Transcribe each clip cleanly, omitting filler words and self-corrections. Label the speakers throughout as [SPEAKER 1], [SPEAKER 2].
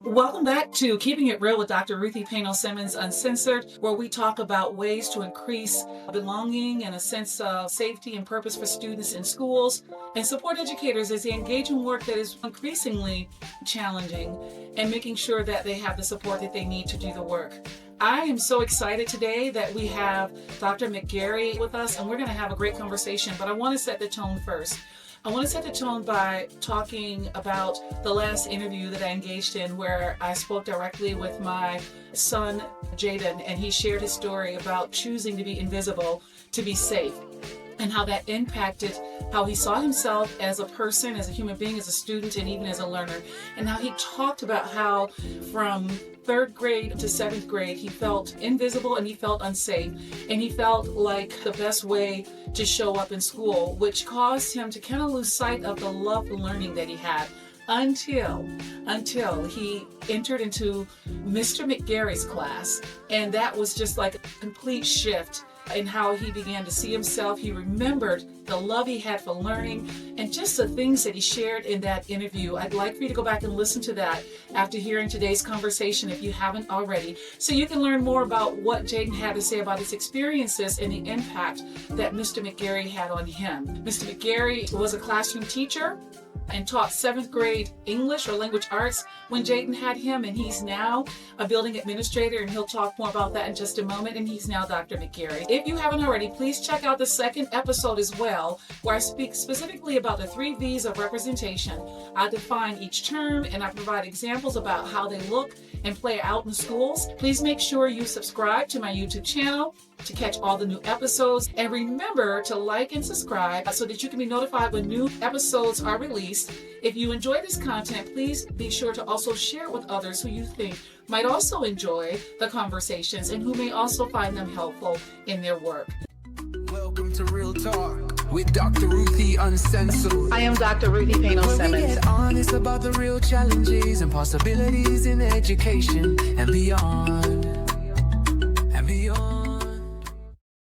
[SPEAKER 1] Welcome back to Keeping It Real with Dr. Ruthie Simmons Uncensored, where we talk about ways to increase belonging and a sense of safety and purpose for students in schools and support educators as they engage in work that is increasingly challenging and making sure that they have the support that they need to do the work. I am so excited today that we have Dr. McGarry with us, and we're going to have a great conversation, but I want to set the tone first. I want to set the tone by talking about the last interview that I engaged in where I spoke directly with my son, Jaden, and he shared his story about choosing to be invisible to be safe and how that impacted how he saw himself as a person, as a human being, as a student, and even as a learner. And how he talked about how from third grade to seventh grade, he felt invisible and he felt unsafe. And he felt like the best way to show up in school, which caused him to kind of lose sight of the love for learning that he had until he entered into Mr. McGarry's class. And that was just like a complete shift in how he began to see himself. He remembered the love he had for learning and just the things that he shared in that interview. I'd like for you to go back and listen to that after hearing today's conversation if you haven't already, so you can learn more about what Jaden had to say about his experiences and the impact that Mr. McGarry had on him. Mr. McGarry was a classroom teacher and taught seventh grade English or language arts when Jaden had him, and he's now a building administrator, and he'll talk more about that in just a moment, and he's now Dr. McGarry. If you haven't already, please check out the second episode as well, where I speak specifically about the 3 V's of representation. I define each term, and I provide examples about how they look and play out in schools. Please make sure you subscribe to my YouTube channel to catch all the new episodes, and remember to like and subscribe so that you can be notified when new episodes are released. If you enjoy this content, please be sure to also share it with others who you think might also enjoy the conversations and who may also find them helpful in their work.
[SPEAKER 2] Welcome to Real Talk with Dr. Ruthie Uncensored.
[SPEAKER 1] I am Dr. Ruthie
[SPEAKER 2] Where we
[SPEAKER 1] Simmons.
[SPEAKER 2] get honest about the real challenges and possibilities in education and beyond. And beyond.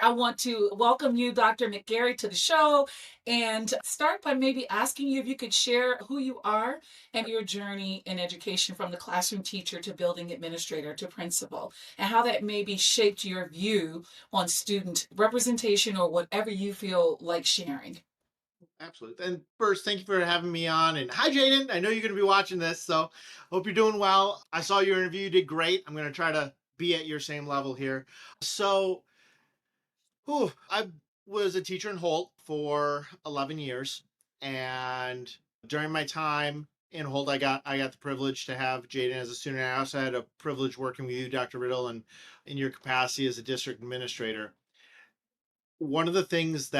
[SPEAKER 1] I want to welcome you, Dr. McGarry, to the show and start by maybe asking you if you could share who you are and your journey in education from the classroom teacher to building administrator to principal, and how that maybe shaped your view on student representation or whatever you feel like sharing.
[SPEAKER 3] Absolutely. And first, thank you for having me on. And hi, Jaden. I know you're going to be watching this, so hope you're doing well. I saw your interview. You did great. I'm going to try to be at your same level here. So, I was a teacher in Holt for 11 years. And during my time in Holt, I got the privilege to have Jaden as a student. I also had a privilege working with you, Dr. Riddle, and in your capacity as a district administrator. One of the things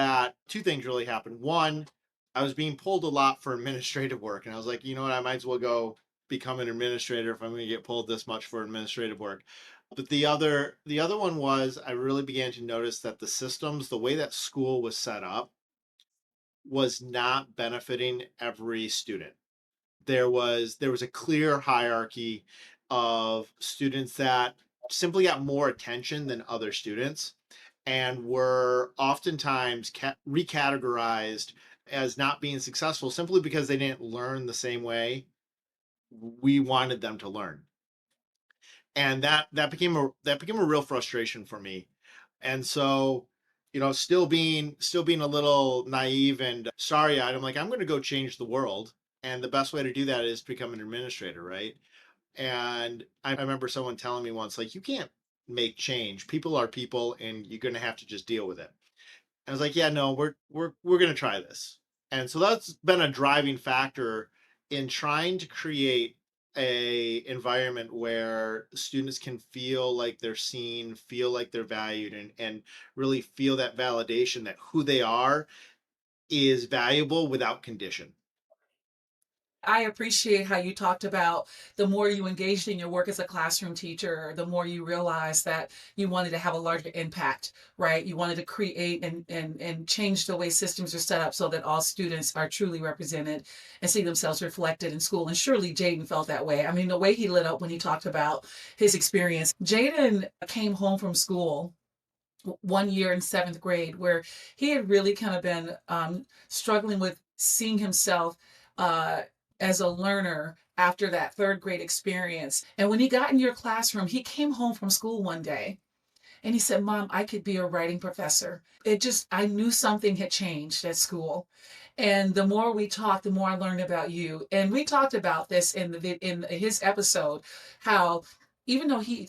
[SPEAKER 3] two things really happened. One, I was being pulled a lot for administrative work, and I was like, you know what, I might as well go become an administrator if I'm going to get pulled this much for administrative work. But the other one was I really began to notice that the systems, the way that school was set up, was not benefiting every student. There was a clear hierarchy of students that simply got more attention than other students and were oftentimes recategorized as not being successful simply because they didn't learn the same way we wanted them to learn. And that became a real frustration for me. And so, still being a little naive and starry-eyed, I'm like, I'm going to go change the world. And the best way to do that is become an administrator, right? And I remember someone telling me once, like, you can't make change. People are people, and you're going to have to just deal with it. And I was like, yeah, no, we're going to try this. And so that's been a driving factor in trying to create a environment where students can feel like they're seen, feel like they're valued, and really feel that validation that who they are is valuable without condition.
[SPEAKER 1] I appreciate how you talked about the more you engaged in your work as a classroom teacher, the more you realized that you wanted to have a larger impact, right? You wanted to create and change the way systems are set up so that all students are truly represented and see themselves reflected in school. And surely Jaden felt that way. I mean, the way he lit up when he talked about his experience. Jaden came home from school one year in seventh grade where he had really kind of been struggling with seeing himself as a learner after that third grade experience. And when he got in your classroom, he came home from school one day and he said, Mom, I could be a writing professor. I knew something had changed at school. And the more we talked, the more I learned about you. And we talked about this in his episode, how even though he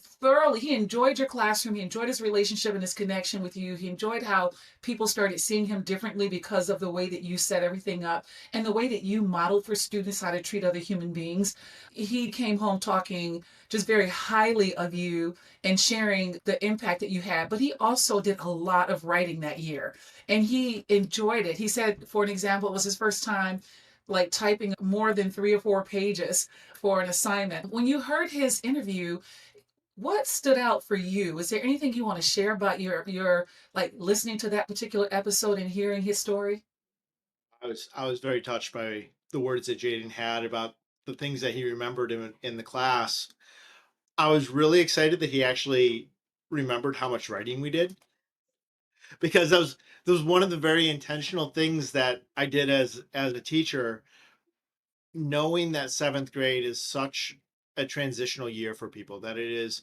[SPEAKER 1] enjoyed your classroom, he enjoyed his relationship and his connection with you. He enjoyed how people started seeing him differently because of the way that you set everything up and the way that you modeled for students how to treat other human beings. He came home talking just very highly of you and sharing the impact that you had. But he also did a lot of writing that year and he enjoyed it. He said, for an example, it was his first time like typing more than 3 or 4 pages for an assignment. When you heard his interview, what stood out for you? Is there anything you want to share about your like listening to that particular episode and hearing his story?
[SPEAKER 3] I was very touched by the words that Jaden had about the things that he remembered in the class. I was really excited that he actually remembered how much writing we did, because that was one of the very intentional things that I did as a teacher, knowing that seventh grade is such a transitional year for people, that it is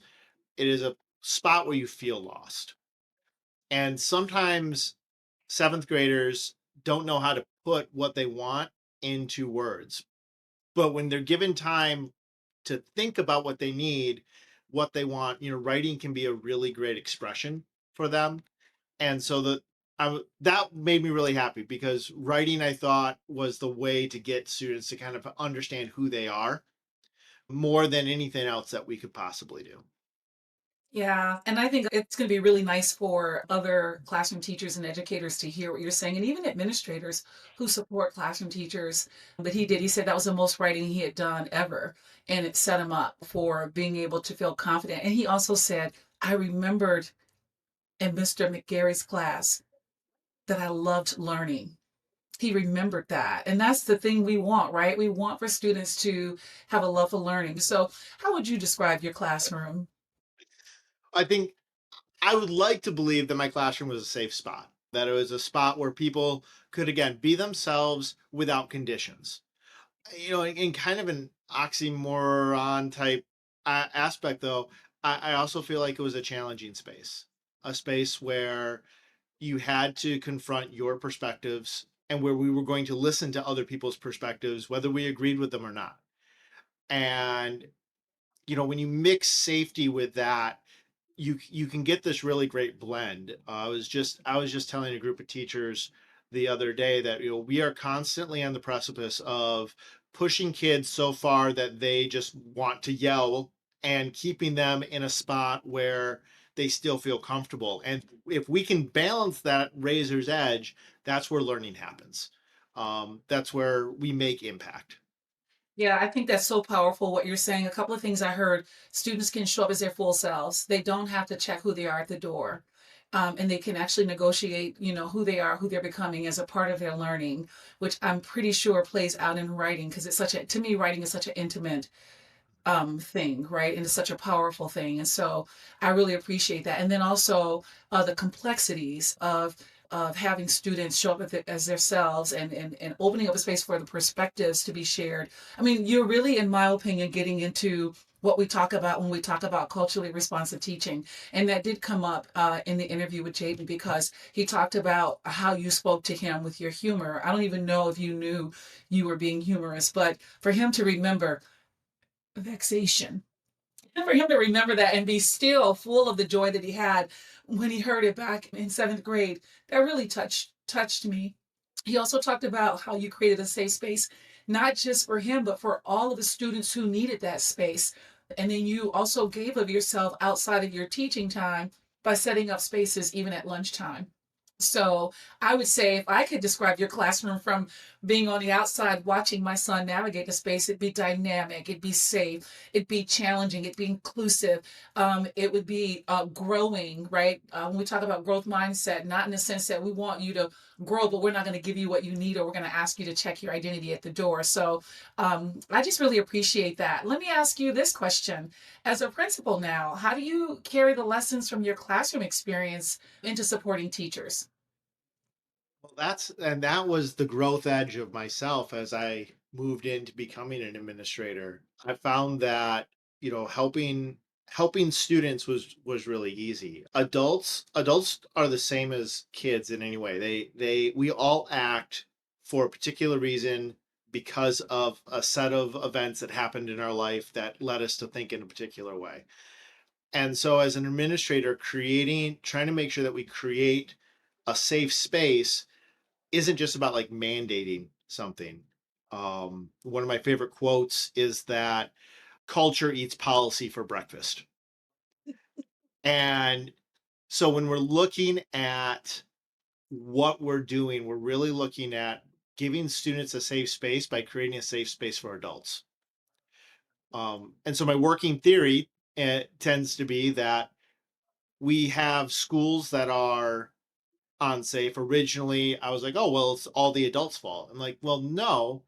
[SPEAKER 3] a spot where you feel lost. And sometimes seventh graders don't know how to put what they want into words. But when they're given time to think about what they need, what they want, writing can be a really great expression for them. And so that made me really happy, because writing, I thought, was the way to get students to kind of understand who they are more than anything else that we could possibly do.
[SPEAKER 1] Yeah, and I think it's going to be really nice for other classroom teachers and educators to hear what you're saying, and even administrators who support classroom teachers. But he said that was the most writing he had done ever, and it set him up for being able to feel confident. And he also said, I remembered in Mr. McGarry's class that I loved learning. He remembered that. And that's the thing we want, right? We want for students to have a love for learning. So, how would you describe your classroom?
[SPEAKER 3] I think I would like to believe that my classroom was a safe spot, that it was a spot where people could, again, be themselves without conditions. In kind of an oxymoron type aspect, though, I also feel like it was a challenging space, a space where you had to confront your perspectives and where we were going to listen to other people's perspectives, whether we agreed with them or not. And, when you mix safety with that, you can get this really great blend. I was just telling a group of teachers the other day that we are constantly on the precipice of pushing kids so far that they just want to yell, and keeping them in a spot where they still feel comfortable. And if we can balance that razor's edge, that's where learning happens. That's where we make impact.
[SPEAKER 1] Yeah, I think that's so powerful what you're saying. A couple of things I heard: students can show up as their full selves. They don't have to check who they are at the door. And they can actually negotiate, who they are, who they're becoming as a part of their learning, which I'm pretty sure plays out in writing because to me, writing is such an intimate thing, right? And it's such a powerful thing. And so I really appreciate that. And then also the complexities of having students show up as themselves and opening up a space for the perspectives to be shared. I mean, you're really, in my opinion, getting into what we talk about when we talk about culturally responsive teaching. And that did come up in the interview with Jaden, because he talked about how you spoke to him with your humor. I don't even know if you knew you were being humorous, but for him to remember vexation, and for him to remember that and be still full of the joy that he had when he heard it back in seventh grade, that really touched me. He also talked about how you created a safe space, not just for him, but for all of the students who needed that space. And then you also gave of yourself outside of your teaching time by setting up spaces even at lunchtime. So I would say, if I could describe your classroom from being on the outside watching my son navigate the space, it'd be dynamic, it'd be safe, it'd be challenging, it'd be inclusive, it would be growing, right? When we talk about growth mindset, not in the sense that we want you to grow, but we're not going to give you what you need, or we're going to ask you to check your identity at the door. So I just really appreciate that. Let me ask you this question. As a principal now, how do you carry the lessons from your classroom experience into supporting teachers?
[SPEAKER 3] Well, that was the growth edge of myself as I moved into becoming an administrator, I found that, helping students was really easy. Adults are the same as kids in any way. We all act for a particular reason because of a set of events that happened in our life that led us to think in a particular way. And so as an administrator, trying to make sure that we create a safe space isn't just about like mandating something. One of my favorite quotes is that culture eats policy for breakfast. And so when we're looking at what we're doing, we're really looking at giving students a safe space by creating a safe space for adults. And so my working theory tends to be that we have schools that are unsafe. Originally, I was like, oh, well, it's all the adults' fault. I'm like, well, no,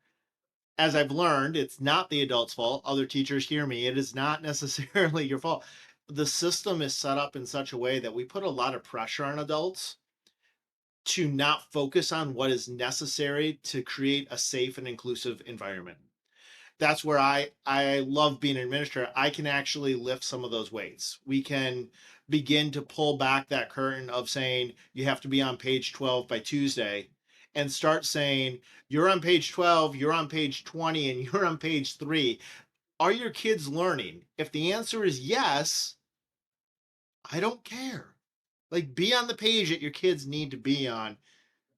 [SPEAKER 3] as I've learned, it's not the adult's fault. Other teachers hear me. It is not necessarily your fault. The system is set up in such a way that we put a lot of pressure on adults to not focus on what is necessary to create a safe and inclusive environment. That's where I love being an administrator. I can actually lift some of those weights. We can begin to pull back that curtain of saying you have to be on page 12 by Tuesday and start saying you're on page 12, you're on page 20, and you're on page 3. Are your kids learning? If the answer is yes, I don't care. Like, be on the page that your kids need to be on.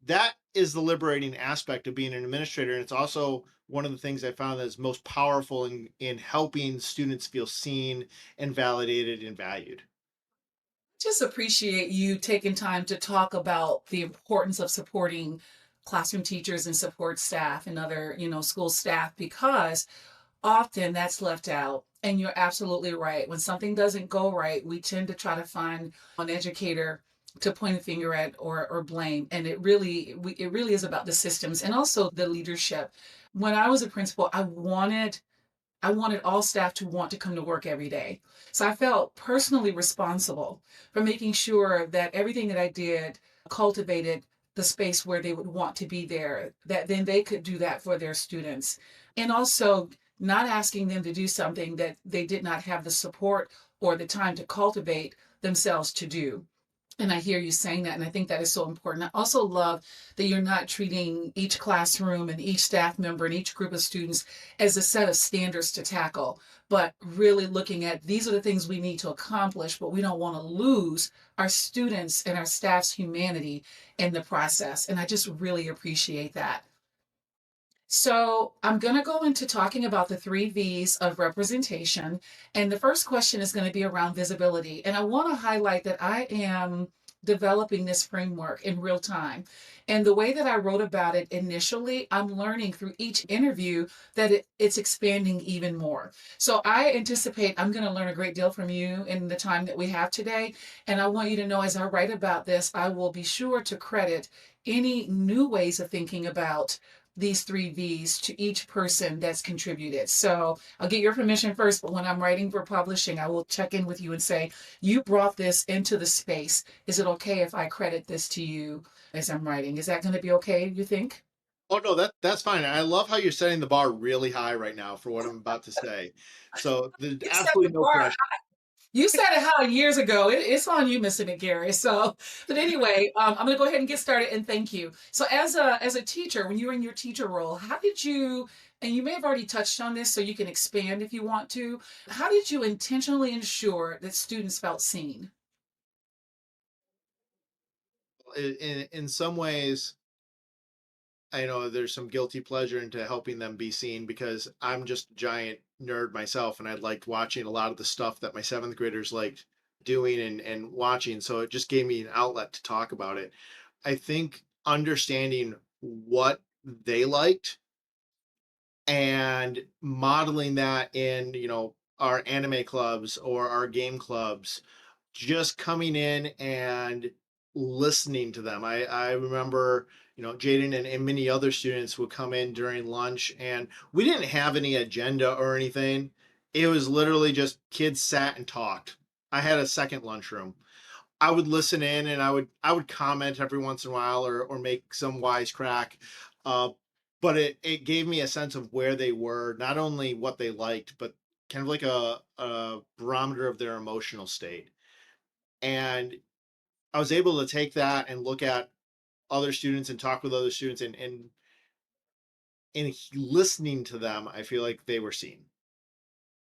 [SPEAKER 3] That is the liberating aspect of being an administrator. And it's also one of the things I found that is most powerful in helping students feel seen and validated and valued.
[SPEAKER 1] Just appreciate you taking time to talk about the importance of supporting classroom teachers and support staff and other, school staff, because often that's left out. And you're absolutely right. When something doesn't go right, we tend to try to find an educator to point a finger at or blame. And it really is about the systems and also the leadership. When I was a principal, I wanted all staff to want to come to work every day. So I felt personally responsible for making sure that everything that I did cultivated the space where they would want to be there, that then they could do that for their students. And also not asking them to do something that they did not have the support or the time to cultivate themselves to do. And I hear you saying that, and I think that is so important. I also love that you're not treating each classroom and each staff member and each group of students as a set of standards to tackle, but really looking at these are the things we need to accomplish, but we don't want to lose our students and our staff's humanity in the process. And I just really appreciate that. So I'm going to go into talking about the three V's of representation. And the first question is going to be around visibility. And I want to highlight that I am developing this framework in real time. And the way that I wrote about it initially, I'm learning through each interview that it's expanding even more. So I anticipate I'm going to learn a great deal from you in the time that we have today. And I want you to know as I write about this, I will be sure to credit any new ways of thinking about these three V's to each person that's contributed. So I'll get your permission first, but when I'm writing for publishing, I will check in with you and say, you brought this into the space. Is it okay if I credit this to you as I'm writing? Is that going to be okay, you think?
[SPEAKER 3] Oh no, that's fine. I love how you're setting the bar really high right now for what I'm about to say. So there's
[SPEAKER 1] You set the
[SPEAKER 3] absolutely no
[SPEAKER 1] bar.
[SPEAKER 3] pressure.
[SPEAKER 1] You said it how years ago. It's on you, Mr. McGarry. So, but anyway, I'm going to go ahead and get started. And thank you. So, as a teacher, when you were in your teacher role, how did you? And you may have already touched on this, so you can expand if you want to. How did you intentionally ensure that students felt seen?
[SPEAKER 3] In some ways, I know there's some guilty pleasure into helping them be seen because I'm just a giant nerd myself, and I liked watching a lot of the stuff that my seventh graders liked doing and watching. So it just gave me an outlet to talk about it. I think understanding what they liked and modeling that in, our anime clubs or our game clubs, just coming in and listening to them. I remember, Jaden and many other students would come in during lunch, and we didn't have any agenda or anything. It was literally just kids sat and talked. I had a second lunchroom. I would listen in, and I would comment every once in a while or make some wisecrack. Uh, but it gave me a sense of where they were, not only what they liked, but kind of like a barometer of their emotional state. And I was able to take that and look at other students and talk with other students, and in listening to them, I feel like they were seen.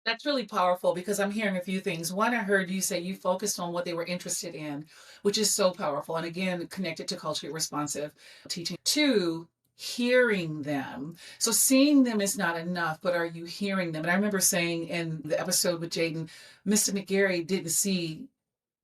[SPEAKER 1] That's really powerful because I'm hearing a few things. One, I heard you say you focused on what they were interested in, which is so powerful. And again, connected to culturally responsive teaching. Two, hearing them. So seeing them is not enough, but are you hearing them? And I remember saying in the episode with Jaden, Mr. McGarry didn't see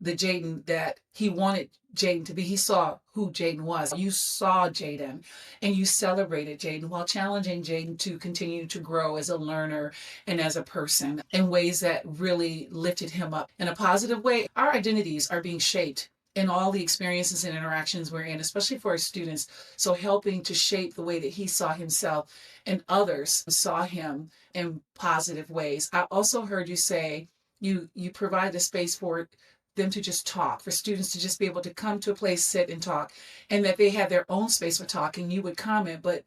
[SPEAKER 1] the Jaden that he wanted Jaden to be. He saw who Jaden was. You saw Jaden and you celebrated Jaden while challenging Jaden to continue to grow as a learner and as a person in ways that really lifted him up in a positive way. Our identities are being shaped in all the experiences and interactions we're in, especially for our students. So helping to shape the way that he saw himself and others saw him in positive ways. I also heard you say you provide a space for them to just talk, for students to just be able to come to a place, sit and talk, and that they have their own space for talking. You would comment, but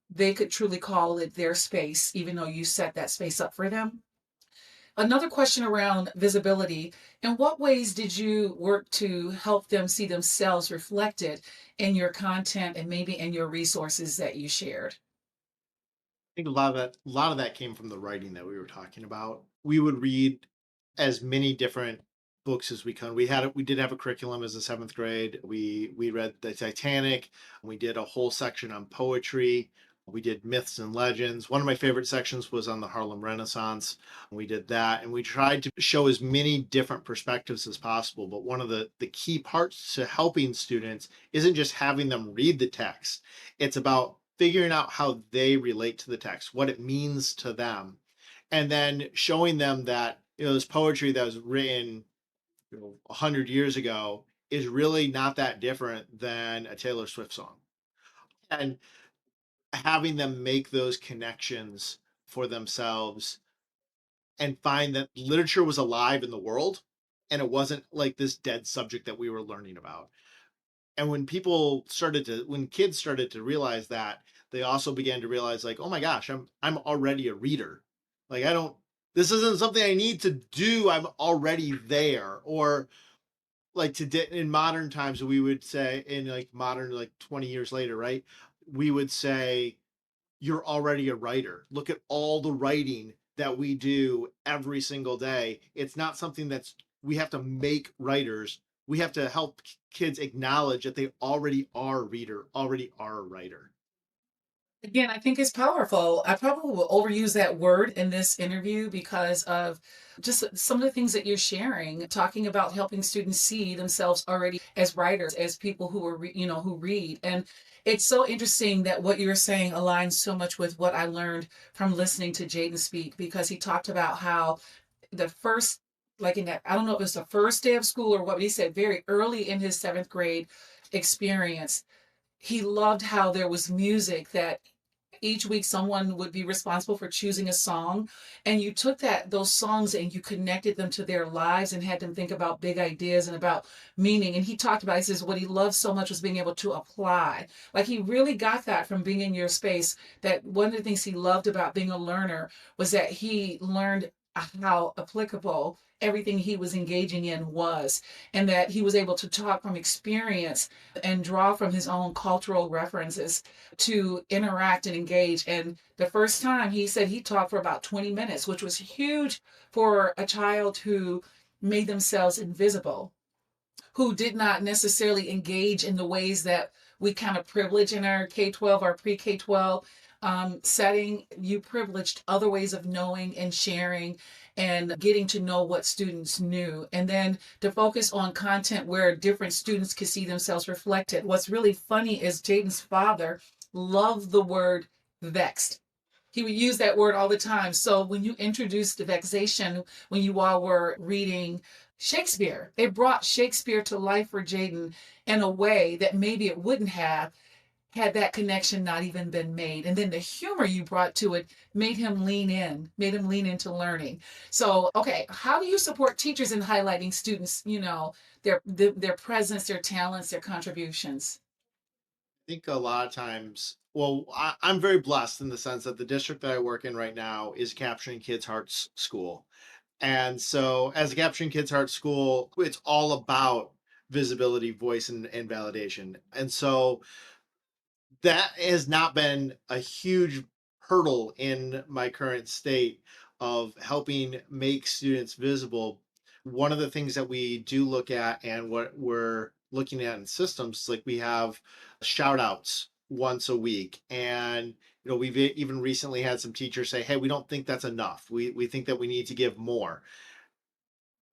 [SPEAKER 1] they could truly call it their space, even though you set that space up for them. Another question around visibility. In what ways did you work to help them see themselves reflected in your content and maybe in your resources that you shared?
[SPEAKER 3] I think a lot of that came from the writing that we were talking about. We would read as many different books as we could. We did have a curriculum as a seventh grade. We read the Titanic. We did a whole section on poetry. We did myths and legends. One of my favorite sections was on the Harlem Renaissance. We did that, and we tried to show as many different perspectives as possible. But one of the key parts to helping students isn't just having them read the text. It's about figuring out how they relate to the text, what it means to them, and then showing them that this poetry that was written 100 years ago is really not that different than a Taylor Swift song, and having them make those connections for themselves and find that literature was alive in the world and it wasn't like this dead subject that we were learning about. And when kids started to realize that, they also began to realize, like, oh my gosh, I'm already a reader. Like, I don't this isn't something I need to do. I'm already there. Or like in modern times, we would say, in like modern, like 20 years later, right? We would say, you're already a writer. Look at all the writing that we do every single day. It's not something that's we have to make writers. We have to help kids acknowledge that they already are a reader, already are a writer.
[SPEAKER 1] Again, I think it's powerful. I probably will overuse that word in this interview because of just some of the things that you're sharing, talking about helping students see themselves already as writers, as people who are, who read. And it's so interesting that what you're saying aligns so much with what I learned from listening to Jaden speak, because he talked about how the first, like in that, I don't know if it was the first day of school or what, but he said very early in his seventh grade experience, he loved how there was music that each week someone would be responsible for choosing a song, and you took those songs and you connected them to their lives and had them think about big ideas and about meaning. And he talked about, he says what he loved so much was being able to apply. Like, he really got that from being in your space, that one of the things he loved about being a learner was that he learned how applicable everything he was engaging in was, and that he was able to talk from experience and draw from his own cultural references to interact and engage. And the first time he said he talked for about 20 minutes, which was huge for a child who made themselves invisible, who did not necessarily engage in the ways that we kind of privilege in our K-12, our pre-K-12 setting. You privileged other ways of knowing and sharing and getting to know what students knew. And then to focus on content where different students could see themselves reflected. What's really funny is Jaden's father loved the word vexed. He would use that word all the time. So when you introduced the vexation, when you all were reading Shakespeare, it brought Shakespeare to life for Jaden in a way that maybe it wouldn't have had that connection not even been made. And then the humor you brought to it made him made him lean into learning. So, okay, how do you support teachers in highlighting students, their presence, their talents, their contributions?
[SPEAKER 3] think a lot of times, well, I'm very blessed in the sense that the district that I work in right now is Capturing Kids Hearts School. And so, as a Capturing Kids Hearts School, it's all about visibility, voice, and validation. And so, that has not been a huge hurdle in my current state of helping make students visible. One of the things that we do look at and what we're looking at in systems, like we have shout outs once a week. And we've even recently had some teachers say, hey, we don't think that's enough. We think that we need to give more.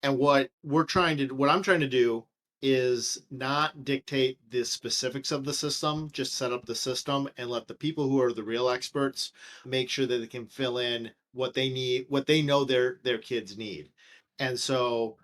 [SPEAKER 3] And what I'm trying to do is not dictate the specifics of the system, just set up the system and let the people who are the real experts make sure that they can fill in what they need, what they know their kids need. And so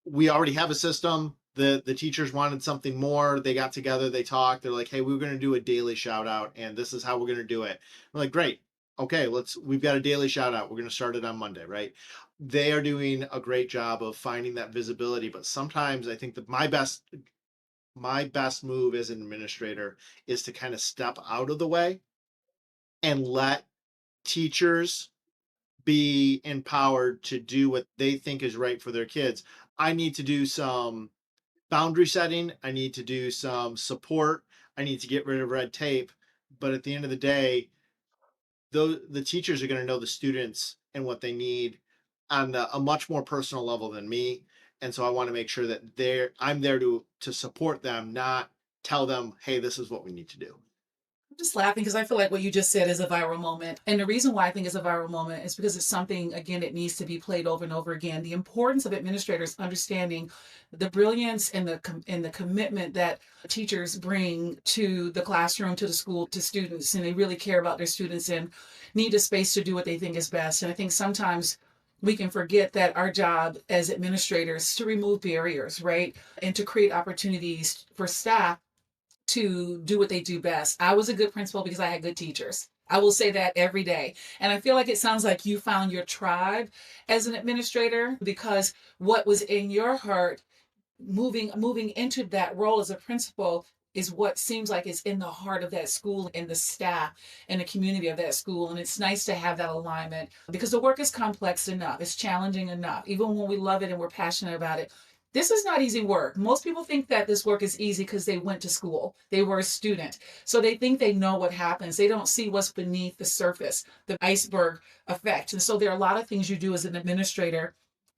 [SPEAKER 3] we already have a system. The teachers wanted something more. They got together, they talked. They're like, "Hey, we are going to do a daily shout out, and this is how we're going to do it." I'm like, "Great, okay, we've got a daily shout out. We're going to start it on Monday, right?" They are doing a great job of finding that visibility, but sometimes I think that my best move as an administrator is to kind of step out of the way and let teachers be empowered to do what they think is right for their kids. I need to do some boundary setting. I need to do some support. I need to get rid of red tape. But at the end of the day, though, the teachers are going to know the students and what they need on a much more personal level than me. And so I want to make sure that I'm there to support them, not tell them, hey, this is what we need to do.
[SPEAKER 1] I'm just laughing because I feel like what you just said is a viral moment. And the reason why I think it's a viral moment is because it's something, again, it needs to be played over and over again. The importance of administrators understanding the brilliance and the commitment that teachers bring to the classroom, to the school, to students, and they really care about their students and need a space to do what they think is best. And I think sometimes we can forget that our job as administrators is to remove barriers, right? And to create opportunities for staff to do what they do best. I was a good principal because I had good teachers. I will say that every day. And I feel like it sounds like you found your tribe as an administrator because what was in your heart moving into that role as a principal is what seems like is in the heart of that school and the staff and the community of that school. And it's nice to have that alignment because the work is complex enough. It's challenging enough. Even when we love it and we're passionate about it, this is not easy work. Most people think that this work is easy because they went to school, they were a student. So they think they know what happens. They don't see what's beneath the surface, the iceberg effect. And so there are a lot of things you do as an administrator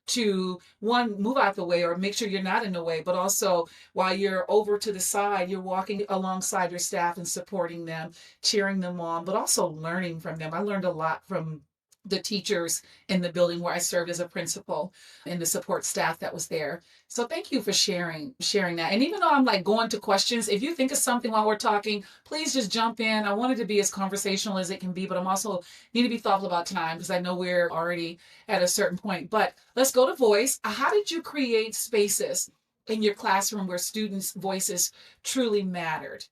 [SPEAKER 1] to one, move out the way or make sure you're not in the way, but also while you're over to the side, you're walking alongside your staff and supporting them, cheering them on, but also learning from them. I learned a lot from the teachers in the building where I served as a principal and the support staff that was there. So thank you for sharing that. And even though I'm like going to questions, if you think of something while we're talking, please just jump in. I wanted to be as conversational as it can be, but I'm also need to be thoughtful about time because I know we're already at a certain point. But let's go to voice. How did you create spaces in your classroom where students' voices truly mattered?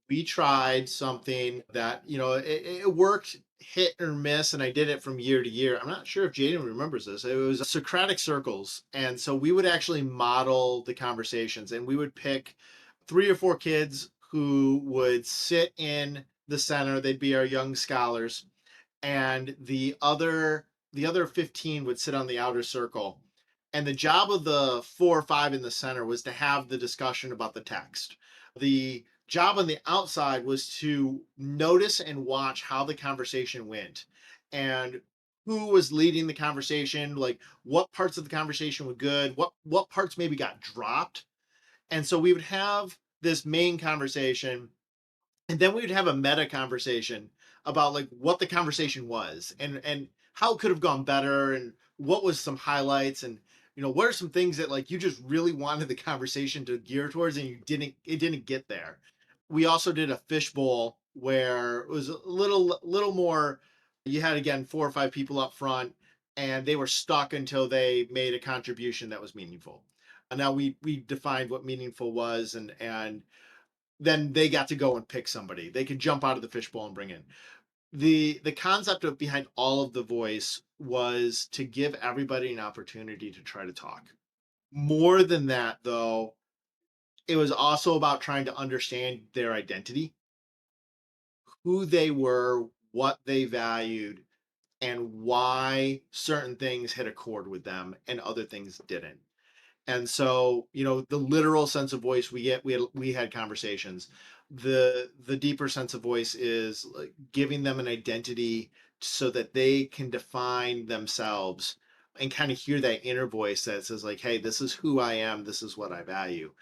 [SPEAKER 3] We tried something that it worked hit or miss, and I did it from year to year. I'm not sure if Jaden remembers this. It was Socratic circles, and so we would actually model the conversations, and we would pick 3 or 4 kids who would sit in the center. They'd be our young scholars, and the other 15 would sit on the outer circle. And the job of the 4 or 5 in the center was to have the discussion about the text. The job on the outside was to notice and watch how the conversation went and who was leading the conversation, like what parts of the conversation were good, what parts maybe got dropped. And so we would have this main conversation, and then we would have a meta conversation about like what the conversation was and how it could have gone better and what was some highlights, and what are some things that like you just really wanted the conversation to gear towards and it didn't get there. We also did a fishbowl where it was a little more. You had again 4 or 5 people up front, and they were stuck until they made a contribution that was meaningful. And now we defined what meaningful was, and then they got to go and pick somebody. They could jump out of the fishbowl and bring in. The concept of behind all of the voice was to give everybody an opportunity to try to talk. More than that, though, it was also about trying to understand their identity, who they were, what they valued, and why certain things hit a chord with them and other things didn't. And so, the literal sense of voice we had conversations. The deeper sense of voice is like giving them an identity so that they can define themselves and kind of hear that inner voice that says like, hey, this is who I am, this is what I value.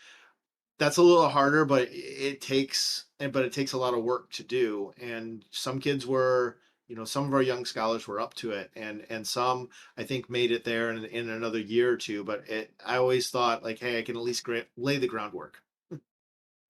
[SPEAKER 3] That's a little harder, but it takes a lot of work to do. And some kids were, some of our young scholars were up to it, and some I think made it there in another year or two. But I always thought like, hey, I can at least lay the groundwork.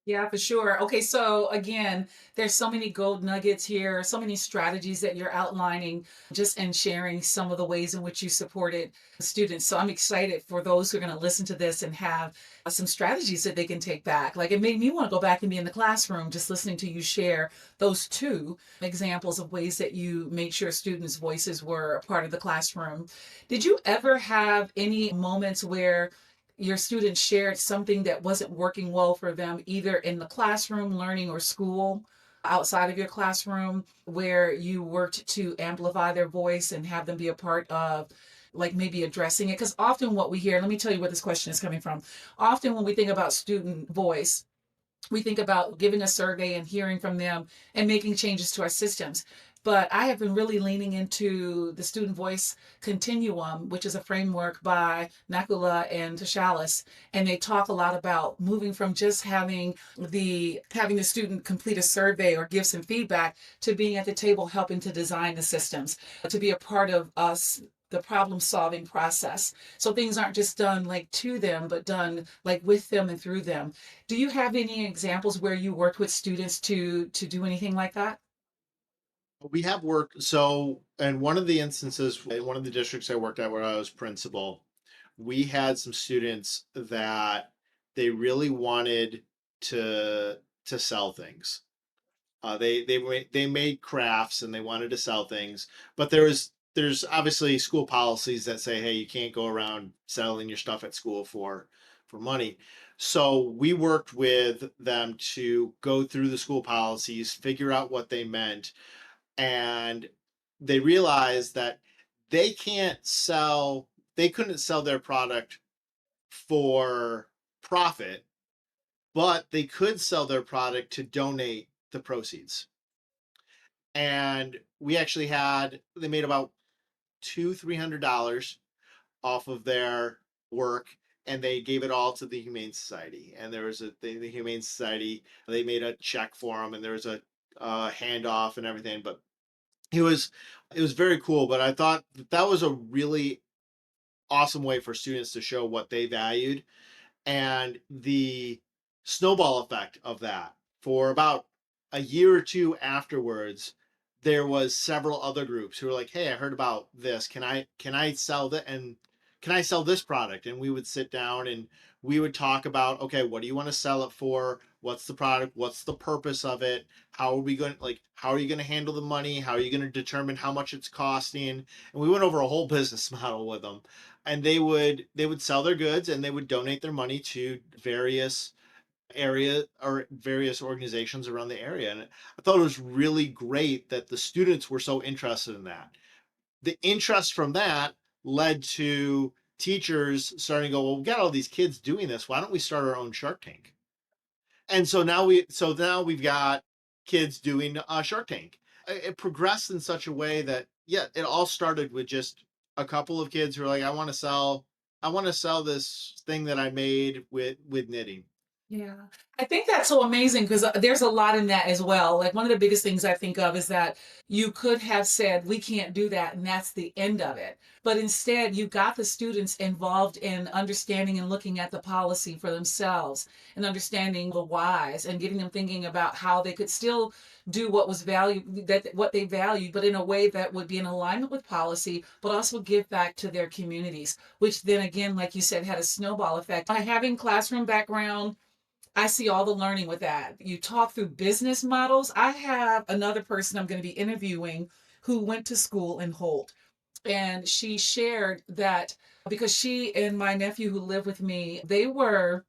[SPEAKER 1] Yeah, for sure. Okay, so again, there's so many gold nuggets here, so many strategies that you're outlining just in sharing some of the ways in which you supported students. So I'm excited for those who are going to listen to this and have some strategies that they can take back. Like it made me want to go back and be in the classroom just listening to you share those two examples of ways that you made sure students' voices were a part of the classroom. Did you ever have any moments where your students shared something that wasn't working well for them, either in the classroom, learning, or school outside of your classroom, where you worked to amplify their voice and have them be a part of, like maybe addressing it? Because often what we hear, let me tell you where this question is coming from. Often when we think about student voice, we think about giving a survey and hearing from them and making changes to our systems. But I have been really leaning into the student voice continuum, which is a framework by Nakula and Tashalis. And they talk a lot about moving from just having the student complete a survey or give some feedback to being at the table helping to design the systems, to be a part of us the problem solving process. So things aren't just done like to them, but done like with them and through them. Do you have any examples where you worked with students to do anything like that?
[SPEAKER 3] We have worked so in one of the instances in one of the districts I worked at where I was principal, we had some students that they really wanted to sell things. They made crafts and they wanted to sell things, but there's obviously school policies that say, hey, you can't go around selling your stuff at school for money. So we worked with them to go through the school policies, figure out what they meant, and they realized that they can't sell they couldn't sell their product for profit, but they could sell their product to donate the proceeds. And we actually had they made about $200-300 off of their work, and they gave it all to the Humane Society. And there was the Humane Society, they made a check for them, and there was a handoff and everything. But it was it was very cool. But I thought that was a really awesome way for students to show what they valued, and the snowball effect of that. For about a year or two afterwards, there was several other groups who were like, hey, I heard about this, can I sell that, and can I sell this product? And we would sit down and we would talk about, okay, what do you want to sell it for, what's the product, what's the purpose of it, how are you going to handle the money, how are you going to determine how much it's costing. And we went over a whole business model with them. And they would sell their goods and they would donate their money to various organizations around the area. And I thought it was really great that the students were so interested in that. The interest from that led to teachers starting to go, well, we got all these kids doing this, why don't we start our own Shark Tank? And so now we've got kids doing Shark Tank. It progressed in such a way that, yeah, it all started with just a couple of kids who are like, I want to sell this thing that I made with knitting.
[SPEAKER 1] Yeah. I think that's so amazing because there's a lot in that as well. Like one of the biggest things I think of is that you could have said, we can't do that, and that's the end of it. But instead, you got the students involved in understanding and looking at the policy for themselves and understanding the whys and getting them thinking about how they could still do what was valued, that what they valued, but in a way that would be in alignment with policy, but also give back to their communities, which then again, like you said, had a snowball effect. By having classroom background, I see all the learning with that. You talk through business models. I have another person I'm going to be interviewing who went to school in Holt. And she shared that because she and my nephew who live with me, they were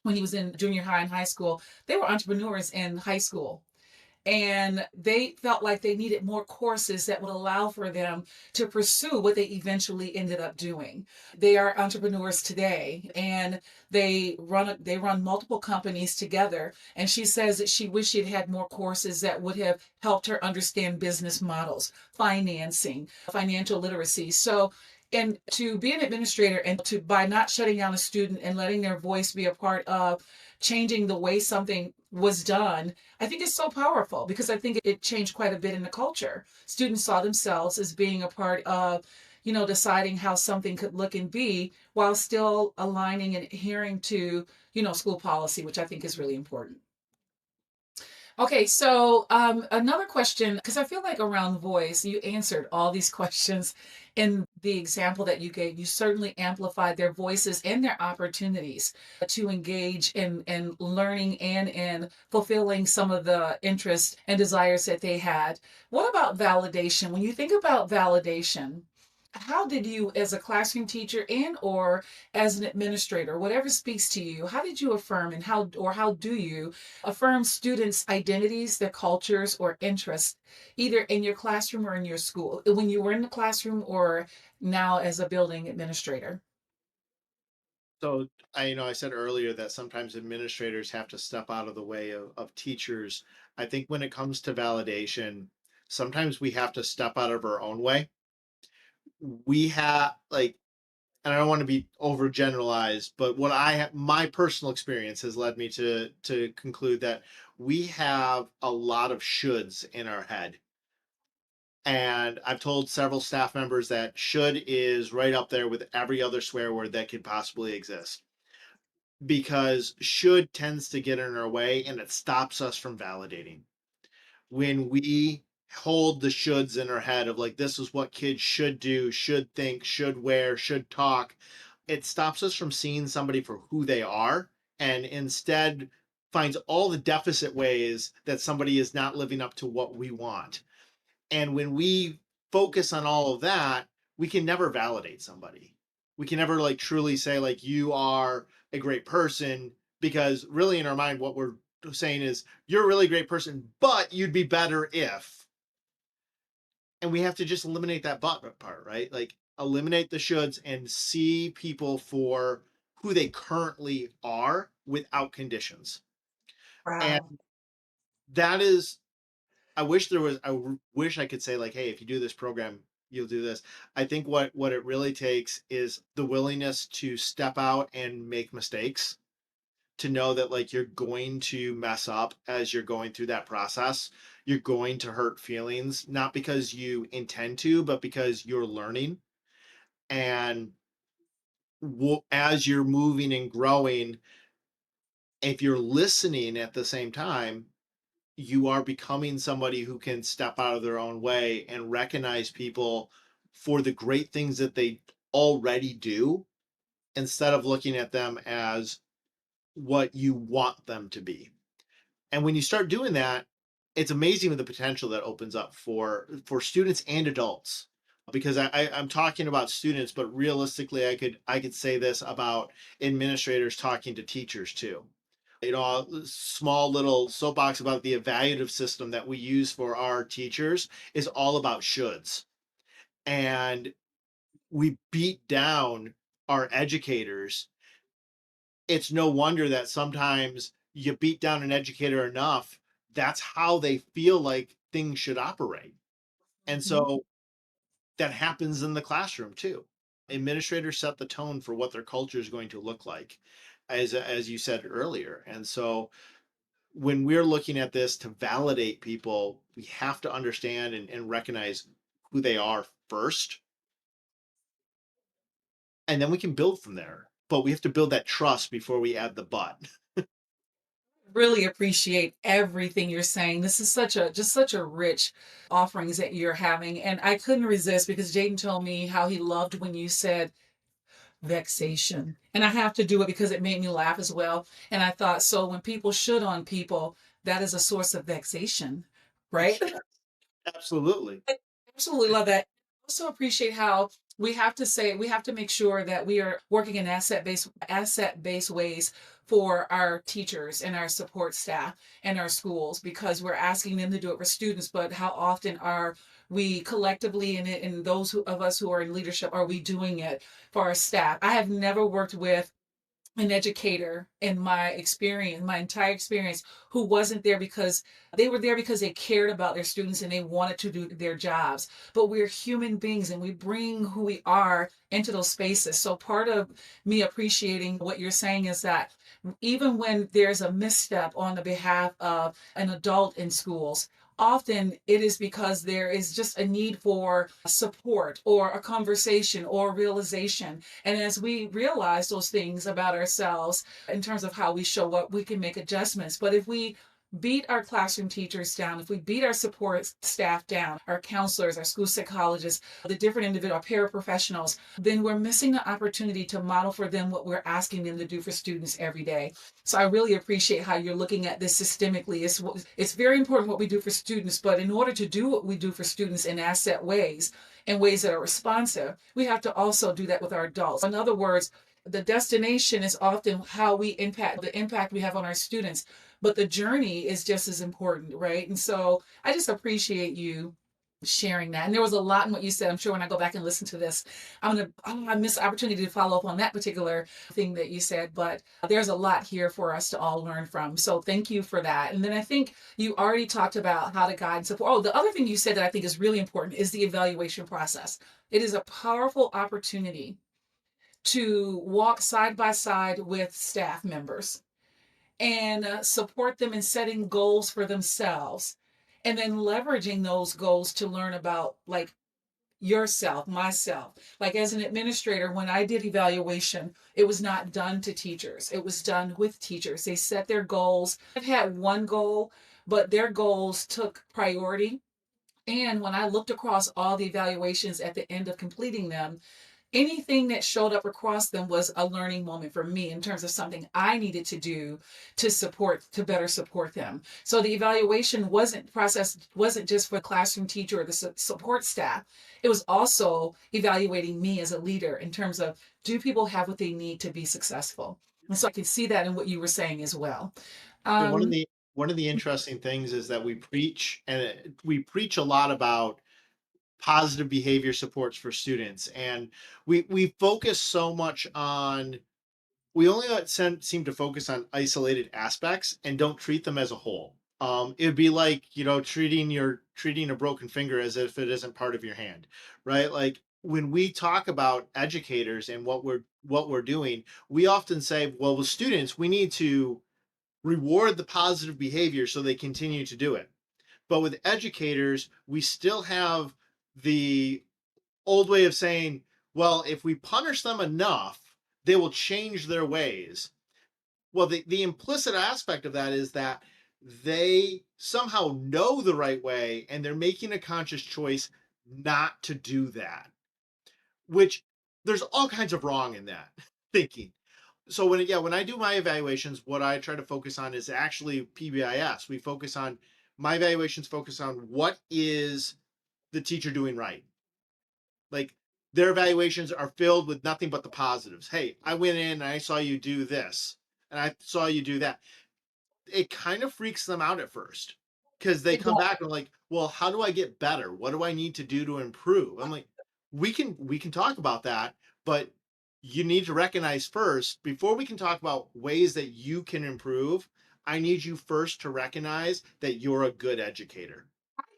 [SPEAKER 1] when he was in junior high and high school, they were entrepreneurs in high school, and they felt like they needed more courses that would allow for them to pursue what they eventually ended up doing. They are entrepreneurs today, and they run multiple companies together, and she says that she wished she'd had more courses that would have helped her understand business models, financing, financial literacy. So, and to be an administrator, and to, by not shutting down a student and letting their voice be a part of changing the way something was done, I think it's so powerful, because I think it changed quite a bit in the culture. Students saw themselves as being a part of, deciding how something could look and be, while still aligning and adhering to, school policy, which I think is really important. Okay, so another question, because I feel like around voice, you answered all these questions in the example that you gave. You certainly amplified their voices and their opportunities to engage in learning and in fulfilling some of the interests and desires that they had. What about validation? When you think about validation, how did you, as a classroom teacher and or as an administrator, whatever speaks to you, how did you affirm, and how do you affirm students' identities, their cultures or interests, either in your classroom or in your school, when you were in the classroom or now as a building administrator?
[SPEAKER 3] So I said earlier that sometimes administrators have to step out of the way of teachers. I think when it comes to validation, sometimes we have to step out of our own way. We have like, and I don't want to be overgeneralized, but what my personal experience has led me to conclude that we have a lot of shoulds in our head. And I've told several staff members that should is right up there with every other swear word that could possibly exist, because should tends to get in our way and it stops us from validating. When we hold the shoulds in our head of like, this is what kids should do, should think, should wear, should talk, it stops us from seeing somebody for who they are, and instead finds all the deficit ways that somebody is not living up to what we want. And when we focus on all of that, we can never validate somebody. We can never like truly say like, you are a great person, because really in our mind what we're saying is, you're a really great person, but you'd be better if. And we have to just eliminate that but part, right? Like eliminate the shoulds and see people for who they currently are without conditions. And
[SPEAKER 1] Wow.
[SPEAKER 3] that is, I wish I could say like, hey, if you do this program, you'll do this. I think what it really takes is the willingness to step out and make mistakes, to know that like you're going to mess up as you're going through that process. You're going to hurt feelings, not because you intend to, but because you're learning. And as you're moving and growing, if you're listening at the same time, you are becoming somebody who can step out of their own way and recognize people for the great things that they already do, instead of looking at them as what you want them to be. And when you start doing that, it's amazing with the potential that opens up for students and adults. Because I'm talking about students, but realistically, I could say this about administrators talking to teachers too. A small little soapbox about the evaluative system that we use for our teachers is all about shoulds. And we beat down our educators. It's no wonder that sometimes you beat down an educator enough, that's how they feel like things should operate. And
[SPEAKER 1] Mhm.
[SPEAKER 3] so that happens in the classroom too. Administrators set the tone for what their culture is going to look like, as you said earlier. And so when we're looking at this to validate people, we have to understand and recognize who they are first, and then we can build from there. But we have to build that trust before we add the but.
[SPEAKER 1] Really appreciate everything you're saying. This is such a rich offerings that you're having. And I couldn't resist, because Jaden told me how he loved when you said vexation. And I have to do it because it made me laugh as well. And I thought, so when people should on people, that is a source of vexation, right?
[SPEAKER 3] Absolutely.
[SPEAKER 1] I absolutely love that. I also appreciate how We have to make sure that we are working in asset based ways for our teachers and our support staff and our schools, because we're asking them to do it for students, but how often are we collectively and those of us who are in leadership, are we doing it for our staff? I have never worked with an educator in my experience, my entire experience, who wasn't there because they were there because they cared about their students and they wanted to do their jobs. But we're human beings and we bring who we are into those spaces. So part of me appreciating what you're saying is that even when there's a misstep on the behalf of an adult in schools, often it is because there is just a need for support or a conversation or realization. And as we realize those things about ourselves in terms of how we show up, we can make adjustments. But if we beat our classroom teachers down, if we beat our support staff down, our counselors, our school psychologists, the different individual paraprofessionals, then we're missing the opportunity to model for them what we're asking them to do for students every day. So I really appreciate how you're looking at this systemically. It's very important what we do for students, but in order to do what we do for students in asset ways, in ways that are responsive, we have to also do that with our adults. In other words, the destination is often how we impact the impact we have on our students, but the journey is just as important, right? And so I just appreciate you sharing that. And there was a lot in what you said. I'm sure when I go back and listen to this, I miss the opportunity to follow up on that particular thing that you said, but there's a lot here for us to all learn from. So thank you for that. And then I think you already talked about how to guide and support. Oh, the other thing you said that I think is really important is the evaluation process. It is a powerful opportunity to walk side by side with staff members and support them in setting goals for themselves, and then leveraging those goals to learn about, like, yourself, myself. Like, as an administrator, when I did evaluation, it was not done to teachers, it was done with teachers. They set their goals. I've had one goal, but their goals took priority. And when I looked across all the evaluations at the end of completing them, anything that showed up across them was a learning moment for me in terms of something I needed to do to better support them. So the evaluation wasn't just for the classroom teacher or the support staff. It was also evaluating me as a leader in terms of, do people have what they need to be successful? And so I can see that in what you were saying as well.
[SPEAKER 3] And
[SPEAKER 1] Um,
[SPEAKER 3] one of the interesting things is that we preach a lot about positive behavior supports for students, and we focus so much on we only seem to focus on isolated aspects and don't treat them as a whole. It'd be like, treating a broken finger as if it isn't part of your hand, right? Like, when we talk about educators and what we're doing, we often say, well, with students, we need to reward the positive behavior so they continue to do it. But with educators, we still have the old way of saying, well, if we punish them enough, they will change their ways. Well, the implicit aspect of that is that they somehow know the right way and they're making a conscious choice not to do that, which there's all kinds of wrong in that thinking. So when I do my evaluations, what I try to focus on is actually PBIS. My evaluations focus on what is the teacher doing right. Like, their evaluations are filled with nothing but the positives. Hey, I went in and I saw you do this and I saw you do that. It kind of freaks them out at first because they
[SPEAKER 1] it
[SPEAKER 3] come back and like, well, how do I get better? What do I need to do to improve? I'm like, we can talk about that, but you need to recognize first, before we can talk about ways that you can improve, I need you first to recognize that you're a good educator.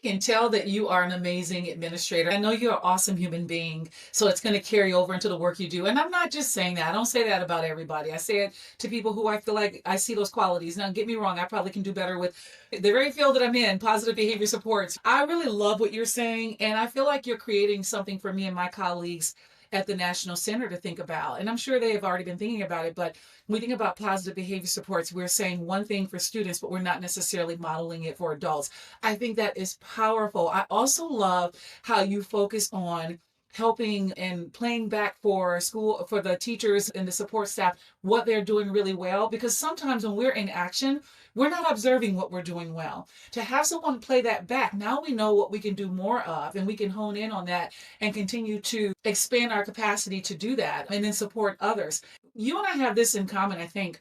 [SPEAKER 1] can tell that you are an amazing administrator. I know you're an awesome human being, so it's going to carry over into the work you do. And I'm not just saying that. I don't say that about everybody. I say it to people who I feel like I see those qualities. Now, get me wrong, I probably can do better with the very field that I'm in, positive behavior supports. I really love what you're saying, and I feel like you're creating something for me and my colleagues at the National Center to think about. And I'm sure they have already been thinking about it, but when we think about positive behavior supports, we're saying one thing for students, but we're not necessarily modeling it for adults. I think that is powerful. I also love how you focus on helping and playing back for school, for the teachers and the support staff, what they're doing really well. Because sometimes when we're in action, we're not observing what we're doing well. To have someone play that back, now we know what we can do more of, and we can hone in on that and continue to expand our capacity to do that and then support others. You and I have this in common, I think.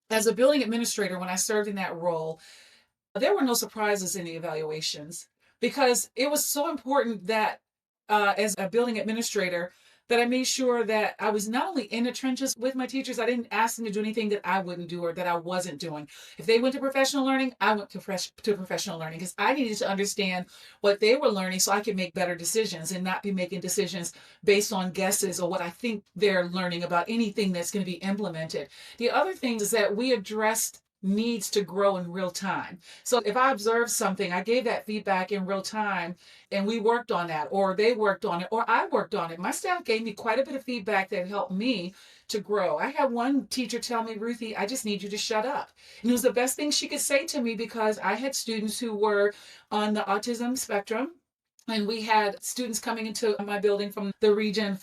[SPEAKER 1] As a building administrator, when I served in that role, there were no surprises in the evaluations because it was so important that as a building administrator, that I made sure that I was not only in the trenches with my teachers. I didn't ask them to do anything that I wouldn't do or that I wasn't doing. If they went to professional learning, I went to professional learning because I needed to understand what they were learning so I could make better decisions and not be making decisions based on guesses or what I think they're learning about anything that's going to be implemented. The other thing is that we addressed needs to grow in real time. So if I observed something, I gave that feedback in real time and we worked on that, or they worked on it, or I worked on it. My staff gave me quite a bit of feedback that helped me to grow. I had one teacher tell me, Ruthie, I just need you to shut up. And it was the best thing she could say to me because I had students who were on the autism spectrum. And we had students coming into my building from the region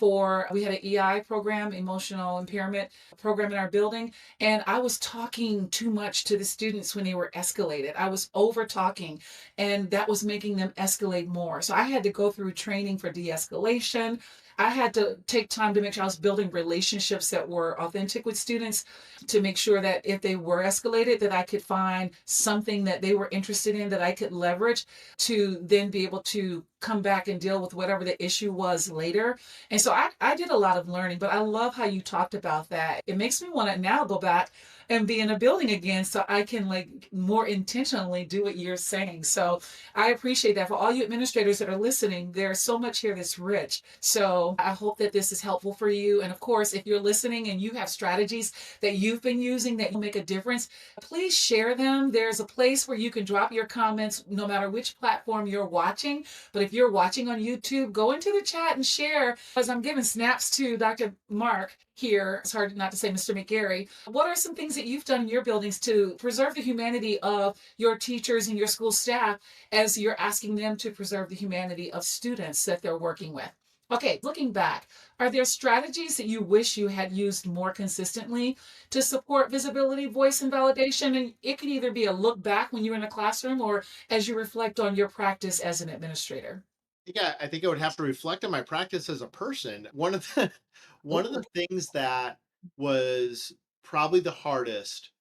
[SPEAKER 1] we had an EI program, emotional impairment program in our building. And I was talking too much to the students when they were escalated. I was over talking and that was making them escalate more. So I had to go through training for de-escalation. I had to take time to make sure I was building relationships that were authentic with students to make sure that if they were escalated, that I could find something that they were interested in that I could leverage to then be able to come back and deal with whatever the issue was later. And so I did a lot of learning, but I love how you talked about that. It makes me want to now go back and be in a building again so I can like more intentionally do what you're saying. So I appreciate that. For all you administrators that are listening, there's so much here that's rich. So I hope that this is helpful for you. And of course, if you're listening and you have strategies that you've been using that will make a difference, please share them. There's a place where you can drop your comments no matter which platform you're watching. But if you're watching on YouTube, go into the chat and share. As I'm giving snaps to Dr. Mark here, it's hard not to say Mr. McGarry. What are some things that you've done in your buildings to preserve the humanity of your teachers and your school staff as you're asking them to preserve the humanity of students that they're working with? Okay, looking back, are there strategies that you wish you had used more consistently to support visibility, voice, and validation? And it could either be a look back when you're in a classroom or as you reflect on your practice as an administrator.
[SPEAKER 3] Yeah, I think I would have to reflect on my practice as a person. One of the things that was probably the hardest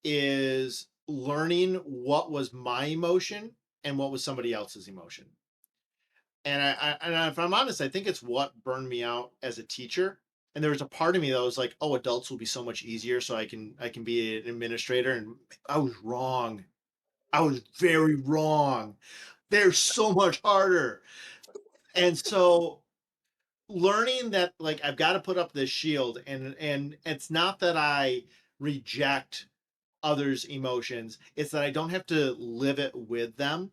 [SPEAKER 3] is learning what was my emotion and what was somebody else's emotion. And if I'm honest, I think it's what burned me out as a teacher. And there was a part of me that was like, "Oh, adults will be so much easier, so I can be an administrator." And I was wrong. I was very wrong. They're so much harder. And so learning that like I've got to put up this shield, and it's not that I reject others' emotions, it's that I don't have to live it with them